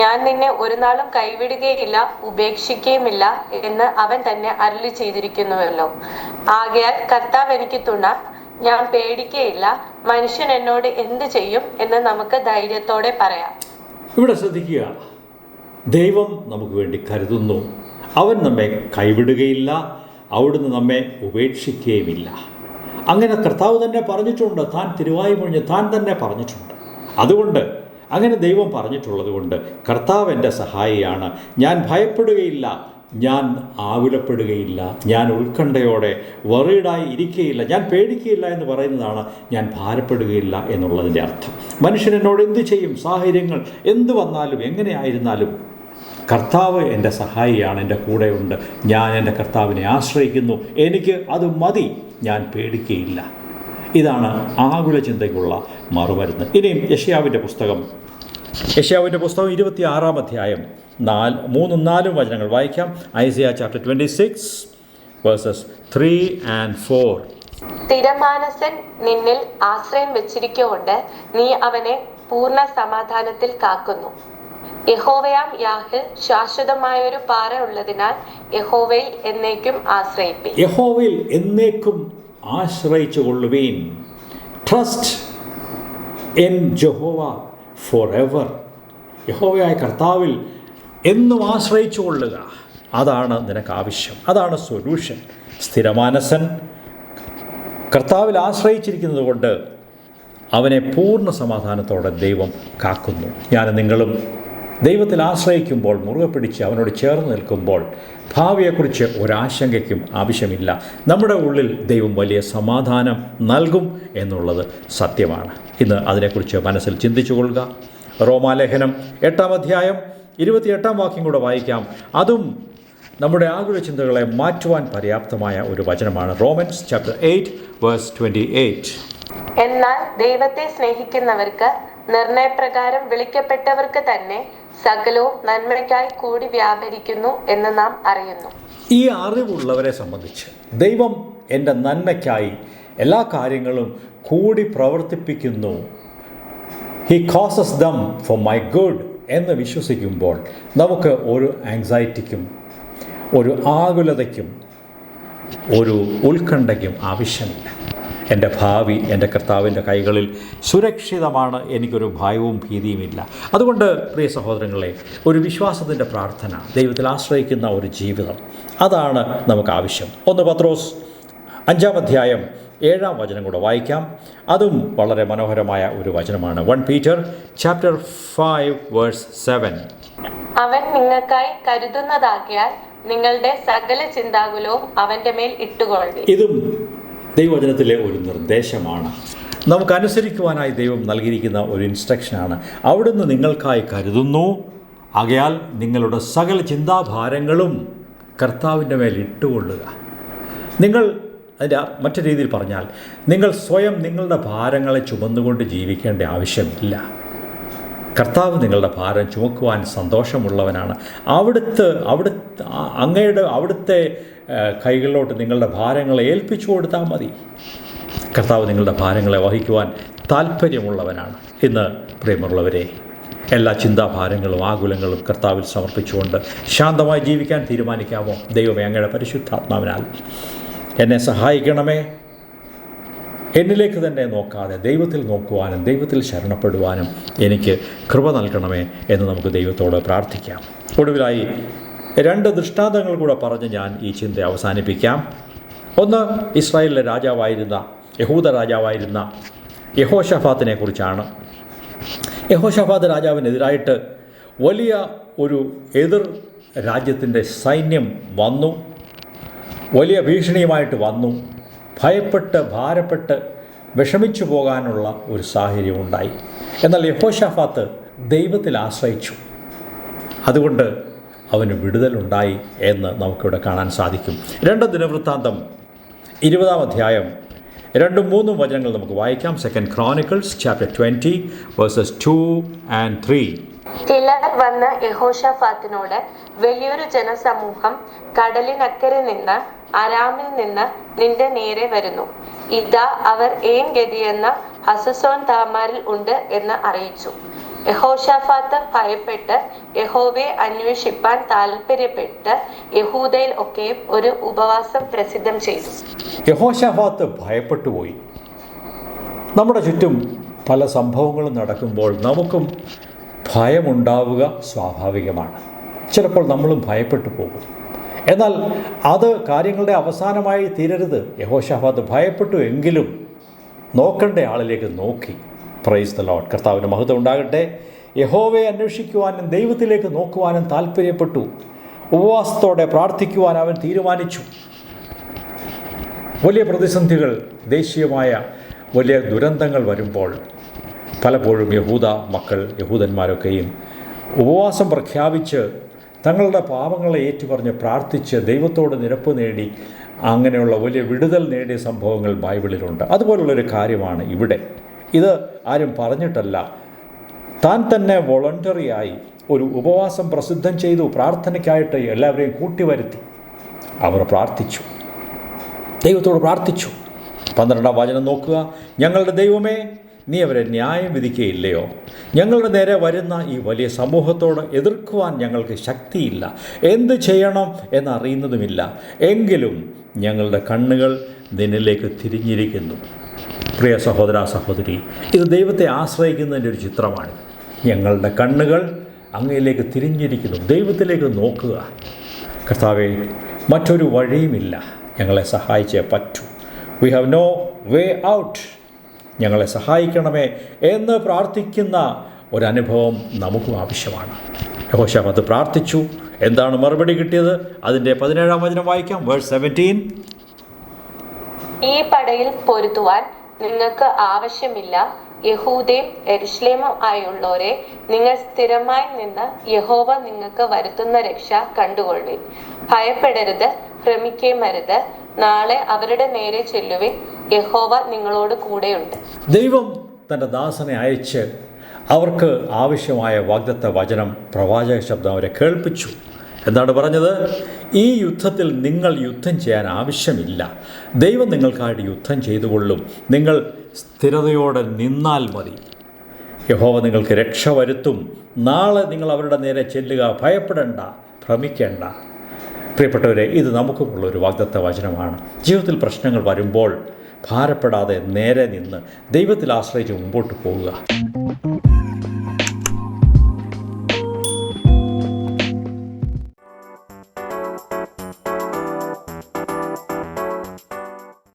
ഞാൻ നിന്നെ ഒരു നാളും കൈവിടുകയില്ല, ഉപേക്ഷിക്കുകയുമില്ല എന്ന് അവൻ തന്നെ അരുളി ചെയ്തിരിക്കുന്നുവല്ലോ. ആകയാൽ കർത്താവ് എനിക്ക് തുണ, ഞാൻ പേടിക്കുകയില്ല. മനുഷ്യൻ എന്നോട് എന്ത് ചെയ്യും എന്ന് നമുക്ക് ധൈര്യത്തോടെ പറയാം. ഇവിടെ ശ്രദ്ധിക്കുക, ദൈവം നമുക്ക് വേണ്ടി കരുതുന്നു. അവൻ നമ്മെ കൈവിടുകയില്ല, അവിടുന്ന് നമ്മെ ഉപേക്ഷിക്കുകയുമില്ല. അങ്ങനെ കർത്താവ് തന്നെ പറഞ്ഞിട്ടുണ്ട്. താൻ തിരുവായി മൊഴിഞ്ഞ് താൻ തന്നെ പറഞ്ഞിട്ടുണ്ട്. അതുകൊണ്ട് അങ്ങനെ ദൈവം പറഞ്ഞിട്ടുള്ളത് കൊണ്ട് കർത്താവ് എൻ്റെ സഹായിയാണ്. ഞാൻ ഭയപ്പെടുകയില്ല, ഞാൻ ആകുലപ്പെടുകയില്ല, ഞാൻ ഉത്കണ്ഠയോടെ വറീഡായി ഇരിക്കുകയില്ല, ഞാൻ പേടിക്കുകയില്ല എന്ന് പറയുന്നതാണ് ഞാൻ ഭാരപ്പെടുകയില്ല എന്നുള്ളതിൻ്റെ അർത്ഥം. മനുഷ്യൻ എന്നോട് എന്ത് ചെയ്യും, സാഹചര്യങ്ങൾ എന്ത് വന്നാലും എങ്ങനെയായിരുന്നാലും കർത്താവ് എൻ്റെ സഹായിയാണ്, എൻ്റെ കൂടെയുണ്ട്. ഞാൻ എൻ്റെ കർത്താവിനെ ആശ്രയിക്കുന്നു, എനിക്ക് അത് മതി, ഞാൻ പേടിക്കുകയില്ല. ഇതാണ് ആകുല ചിന്തയ്ക്കുള്ള മറുമരുന്ന്. ഇനിയും യശയാവിൻ്റെ പുസ്തകം 26-ാം അധ്യായം 3-4 വചനങ്ങൾ വായിക്കാം. Isaiah chapter 26 versus 3 and 4. സ്ഥിരമാനസൻ നിന്നിൽ ആശ്രയം വെച്ചിരിക്കൊണ്ട് നീ അവനെ പൂർണ്ണ സമാധാനത്തിൽ കാക്കുന്നു. യഹോവയാം യാഹിൽ ശാശ്വതമായൊരു പാറ ഉള്ളതിനാൽ യഹോവയിൽ എന്നേക്കും ആശ്രയിപ്പി. യഹോവയിൽ എന്നേക്കും ആശ്രയിച്ചു കൊള്ളുവീൻ. Trust in Jehovah for ever. യഹോവയായ കർത്താവിൽ എന്നും ആശ്രയിച്ചു കൊള്ളുക. അതാണ് നിനക്ക് ആവശ്യം, അതാണ് സൊല്യൂഷൻ. സ്ഥിരമാനസൻ കർത്താവിൽ ആശ്രയിച്ചിരിക്കുന്നത് കൊണ്ട് അവനെ പൂർണ്ണ സമാധാനത്തോടെ ദൈവം കാക്കുന്നു. ഞാൻ നിങ്ങളും ദൈവത്തിൽ ആശ്രയിക്കുമ്പോൾ, മുറുകെ പിടിച്ച് അവനോട് ചേർന്ന് നിൽക്കുമ്പോൾ ഭാവിയെക്കുറിച്ച് ഒരാശങ്കയ്ക്കും ആവശ്യമില്ല. നമ്മുടെ ഉള്ളിൽ ദൈവം വലിയ സമാധാനം നൽകും എന്നുള്ളത് സത്യമാണ്. ഇന്ന് അതിനെക്കുറിച്ച് മനസ്സിൽ ചിന്തിച്ചു കൊള്ളുക. റോമാലേഖനം 8-ാം അധ്യായം 28-ാം വാക്യം കൂടെ വായിക്കാം. അതും നമ്മുടെ ആകുല ചിന്തകളെ മാറ്റുവാൻ പര്യാപ്തമായ ഒരു വചനമാണ്. Romans chapter 8 verse 28. എന്നാൽ ദൈവത്തെ സ്നേഹിക്കുന്നവർക്ക് നിർണയപ്രകാരം വിളിക്കപ്പെട്ടവർക്ക് തന്നെ സകലവും നന്മയ്ക്കായി കൂടി വ്യാപരിക്കുന്നു എന്ന് നാം അറിയുന്നു. ഈ അറിവുള്ളവരെ സംബന്ധിച്ച് ദൈവം എൻ്റെ നന്മയ്ക്കായി എല്ലാ കാര്യങ്ങളും കൂടി പ്രവർത്തിപ്പിക്കുന്നു, he causes them for my good എന്ന് വിശ്വസിക്കുമ്പോൾ നമുക്ക് ഒരു ആങ്സൈറ്റിക്കും ഒരു ആകുലതയ്ക്കും ഒരു ഉത്കണ്ഠയ്ക്കും ആവശ്യമില്ല. എൻ്റെ ഭാവി എൻ്റെ കർത്താവിൻ്റെ കൈകളിൽ സുരക്ഷിതമാണ്, എനിക്കൊരു ഭയവും ഭീതിയുമില്ല. അതുകൊണ്ട് പ്രിയ സഹോദരങ്ങളെ, ഒരു വിശ്വാസത്തിൻ്റെ പ്രാർത്ഥന, ദൈവത്തിൽ ആശ്രയിക്കുന്ന ഒരു ജീവിതം, അതാണ് നമുക്ക് ആവശ്യം. 1 പത്രോസ് 5-ാം അധ്യായം 7-ാം വചനം കൂടെ വായിക്കാം. അതും വളരെ മനോഹരമായ ഒരു വചനമാണ്. 1 Peter chapter 5 verse 7. അവൻ നിങ്ങൾക്കായി കരുതുന്നതാകിയാൽ നിങ്ങളുടെ സകല ചിന്താകുലവും അവൻ്റെ മേൽ ഇട്ടുകൊള്ളി. ഇതും ദൈവവചനത്തിലെ ഒരു നിർദ്ദേശമാണ്. നമുക്കനുസരിക്കുവാനായി ദൈവം നൽകിയിരിക്കുന്ന ഒരു ഇൻസ്ട്രക്ഷനാണ്. അവിടുന്ന് നിങ്ങൾക്കായി കരുതുന്നു, ആകയാൽ നിങ്ങളുടെ സകല ചിന്താഭാരങ്ങളും കർത്താവിൻ്റെ മേൽ ഇട്ടുകൊള്ളുക. നിങ്ങൾ അതിൻ്റെ മറ്റു രീതിയിൽ പറഞ്ഞാൽ, നിങ്ങൾ സ്വയം നിങ്ങളുടെ ഭാരങ്ങളെ ചുമന്നുകൊണ്ട് ജീവിക്കേണ്ട ആവശ്യമില്ല. കർത്താവ് നിങ്ങളുടെ ഭാരം ചുമക്കുവാൻ സന്തോഷമുള്ളവനാണ്. അവിടുത്തെ കൈകളിലോട്ട് നിങ്ങളുടെ ഭാരങ്ങളെ ഏൽപ്പിച്ചു കൊടുത്താൽ മതി. കർത്താവ് നിങ്ങളുടെ ഭാരങ്ങളെ വഹിക്കുവാൻ താല്പര്യമുള്ളവനാണ്. ഇന്ന് പ്രിയമുള്ളവരെ, എല്ലാ ചിന്താഭാരങ്ങളും ആകുലങ്ങളും കർത്താവിൽ സമർപ്പിച്ചുകൊണ്ട് ശാന്തമായി ജീവിക്കാൻ തീരുമാനിക്കാമോ? ദൈവമേ, അങ്ങയുടെ പരിശുദ്ധാത്മാവിനാൽ എന്നെ സഹായിക്കണമേ. എന്നിലേക്ക് തന്നെ നോക്കാതെ ദൈവത്തിൽ നോക്കുവാനും ദൈവത്തിൽ ശരണപ്പെടുവാനും എനിക്ക് കൃപ നൽകണമേ എന്ന് നമുക്ക് ദൈവത്തോട് പ്രാർത്ഥിക്കാം. ഒടുവിലായി 2 ദൃഷ്ടാന്തങ്ങൾ കൂടെ പറഞ്ഞ് ഞാൻ ഈ ചിന്ത അവസാനിപ്പിക്കാം. ഒന്ന്, ഇസ്രായേലിലെ രാജാവായിരുന്ന യഹൂദ രാജാവായിരുന്ന യഹോശഫാത്തിനെ കുറിച്ചാണ്. യഹോശഫാത്ത് രാജാവിനെതിരായിട്ട് വലിയ ഒരു എതിർ രാജ്യത്തിൻ്റെ സൈന്യം വന്നു, വലിയ ഭീഷണിയുമായിട്ട് വന്നു. ഭയപ്പെട്ട് ഭാരപ്പെട്ട് വിഷമിച്ചു പോകാനുള്ള ഒരു സാഹചര്യം ഉണ്ടായി. എന്നാൽ യഹോശഫാത്ത് ദൈവത്തിൽ ആശ്രയിച്ചു. അതുകൊണ്ട് അവന് വിടുതലുണ്ടായി എന്ന് നമുക്കിവിടെ കാണാൻ സാധിക്കും. 2 ദിനവൃത്താന്തം 20-ാം അധ്യായം 2-3 വചനങ്ങൾ നമുക്ക് വായിക്കാം. 2 Chronicles chapter 20 verses 2 and 3. ചിലർ വന്ന് യഹോശഫാത്തിനോട്, വലിയൊരു ജനസമൂഹം കടലിനക്കരെ നിന്ന് അരാമിൽ നിന്ന് നിന്റെ നേരെ വരുന്നു. ഇതാ അവർ ഏൻ ഗതിയെന്ന ഹസസോൻ താമാരിൽ ഉണ്ട് എന്ന് അറിയിച്ചു. യഹോശഫാത്ത് ഭയപ്പെട്ട് യഹോവയെ അന്വേഷിപ്പാൻ താല്പര്യപ്പെട്ട് യഹൂദയിൽ ഒക്കെയും ഒരു ഉപവാസം പ്രസിദ്ധം ചെയ്തു. യഹോശഫാത്ത് ഭയപ്പെട്ടുപോയി. നമ്മുടെ ചുറ്റും പല സംഭവങ്ങളും നടക്കുമ്പോൾ നമുക്കും ഭയമുണ്ടാവുക സ്വാഭാവികമാണ്. ചിലപ്പോൾ നമ്മളും ഭയപ്പെട്ടു പോകും. എന്നാൽ അത് കാര്യങ്ങളുടെ അവസാനമായി തീരരുത്. യഹോശഫാത്ത് ഭയപ്പെട്ടു എങ്കിലും നോക്കേണ്ട ആളിലേക്ക് നോക്കി. Praise the Lord. കർത്താവിന് മഹത്വം ഉണ്ടാകട്ടെ. യഹോവയെ അന്വേഷിക്കുവാനും ദൈവത്തിലേക്ക് നോക്കുവാനും താല്പര്യപ്പെട്ടു. ഉപവാസത്തോടെ പ്രാർത്ഥിക്കുവാൻ അവൻ തീരുമാനിച്ചു. വലിയ പ്രതിസന്ധികൾ, ദേശീയമായ വലിയ ദുരന്തങ്ങൾ വരുമ്പോൾ പലപ്പോഴും യഹൂദന്മാരൊക്കെയും ഉപവാസം പ്രഖ്യാപിച്ച് തങ്ങളുടെ പാപങ്ങളെ ഏറ്റുപറഞ്ഞ് പ്രാർത്ഥിച്ച് ദൈവത്തോട് നിരപ്പ് നേടി അങ്ങനെയുള്ള വലിയ വിടുതൽ നേടിയ സംഭവങ്ങൾ ബൈബിളിലുണ്ട്. അതുപോലുള്ളൊരു കാര്യമാണ് ഇവിടെ. ഇത് ആരും പറഞ്ഞിട്ടല്ല, താൻ തന്നെ വോളണ്ടറിയായി ഒരു ഉപവാസം പ്രസിദ്ധം ചെയ്തു. പ്രാർത്ഥനയ്ക്കായിട്ട് എല്ലാവരെയും കൂട്ടിവരുത്തി അവർ പ്രാർത്ഥിച്ചു, ദൈവത്തോട് പ്രാർത്ഥിച്ചു. 12-ാം വചനം നോക്കുക. ഞങ്ങളുടെ ദൈവമേ, നീ അവരെ ന്യായം വിധിക്കുകയില്ലയോ? ഞങ്ങളുടെ നേരെ വരുന്ന ഈ വലിയ സമൂഹത്തോട് എതിർക്കുവാൻ ഞങ്ങൾക്ക് ശക്തിയില്ല, എന്ത് ചെയ്യണം എന്നറിയുന്നതുമില്ല. എങ്കിലും ഞങ്ങളുടെ കണ്ണുകൾ നിന്നിലേക്ക് തിരിഞ്ഞിരിക്കുന്നു. പ്രിയ സഹോദര സഹോദരി, ഇത് ദൈവത്തെ ആശ്രയിക്കുന്നതിൻ്റെ ഒരു ചിത്രമാണ്. ഞങ്ങളുടെ കണ്ണുകൾ അങ്ങയിലേക്ക് തിരിഞ്ഞിരിക്കുന്നു. ദൈവത്തിലേക്ക് നോക്കുക. കർത്താവേ, മറ്റൊരു വഴിയുമില്ല, ഞങ്ങളെ സഹായിച്ചേ പറ്റൂ. We have no way out, ഞങ്ങളെ സഹായിക്കണമേ എന്ന് പ്രാർത്ഥിക്കുന്ന ഒരനുഭവം നമുക്കും ആവശ്യമാണ്. യഹോശഫാത്ത് പ്രാർത്ഥിച്ചു. എന്താണ് മറുപടി കിട്ടിയത്? അതിൻ്റെ 17-ാം വചനം വായിക്കാം. വേഴ്സ് 17. ഈ പടയിൽ പൊരുതുവാൻ നിങ്ങൾക്ക് ആവശ്യമില്ല. യഹൂദയും യെരൂശലേമും ആയുള്ളവരെ, നിങ്ങൾ സ്ഥിരമായി നിന്ന് യഹോവ നിങ്ങൾക്ക് വരുത്തുന്ന രക്ഷ കണ്ടുകൊള്ളുവിൻ. ഭയപ്പെടരുത്, ഭ്രമിക്കുകയും അരുത്. നാളെ അവരുടെ നേരെ ചെല്ലുവിൻ, യഹോവ നിങ്ങളോട് കൂടെയുണ്ട്. ദൈവം തൻ്റെ ദാസനെ അയച്ച് അവർക്ക് ആവശ്യമായ വാഗ്ദത്ത വചനം, പ്രവാചക ശബ്ദം അവരെ കേൾപ്പിച്ചു. എന്താണ് പറഞ്ഞത്? ഈ യുദ്ധത്തിൽ നിങ്ങൾ യുദ്ധം ചെയ്യാൻ ആവശ്യമില്ല, ദൈവം നിങ്ങൾക്കായിട്ട് യുദ്ധം ചെയ്തുകൊള്ളും. നിങ്ങൾ സ്ഥിരതയോടെ നിന്നാൽ മതി. യഹോവ നിങ്ങൾക്ക് രക്ഷ വരുത്തും. നാളെ നിങ്ങൾ അവരുടെ നേരെ ചെല്ലുക, ഭയപ്പെടേണ്ട, ഭ്രമിക്കേണ്ട. പ്രിയപ്പെട്ടവരെ, ഇത് നമുക്കുമുള്ളൊരു വാഗ്ദത്ത വചനമാണ്. ജീവിതത്തിൽ പ്രശ്നങ്ങൾ വരുമ്പോൾ ഭാരപ്പെടാതെ നേരെ നിന്ന് ദൈവത്തിൽ ആശ്രയിച്ച് മുമ്പോട്ട് പോവുക.